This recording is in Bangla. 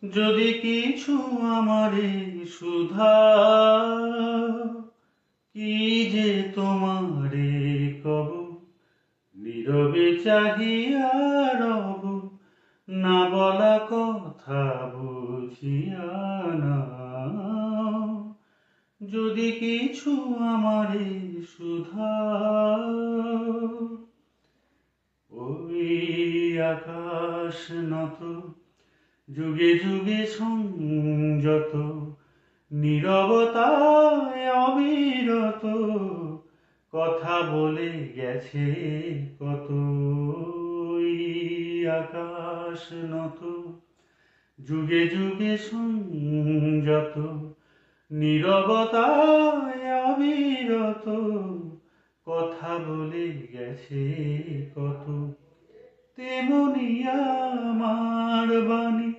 যদি কিছু আমারে সুধা, কি যে তোমারে কব, নীরবে চাহিয়া রব, না বলা কথা বুঝিয়া নাও। যদি কিছু আমারে সুধা, ওই আকাশ নত, যুগে যুগে সংযত, নীরবতায় অবিরত, কথা বলে গেছে কত। ওই আকাশ নত, যুগে যুগে সংযত, নীরবতায় অবিরত, কথা বলে গেছে কত। তেমনি আমার বাণী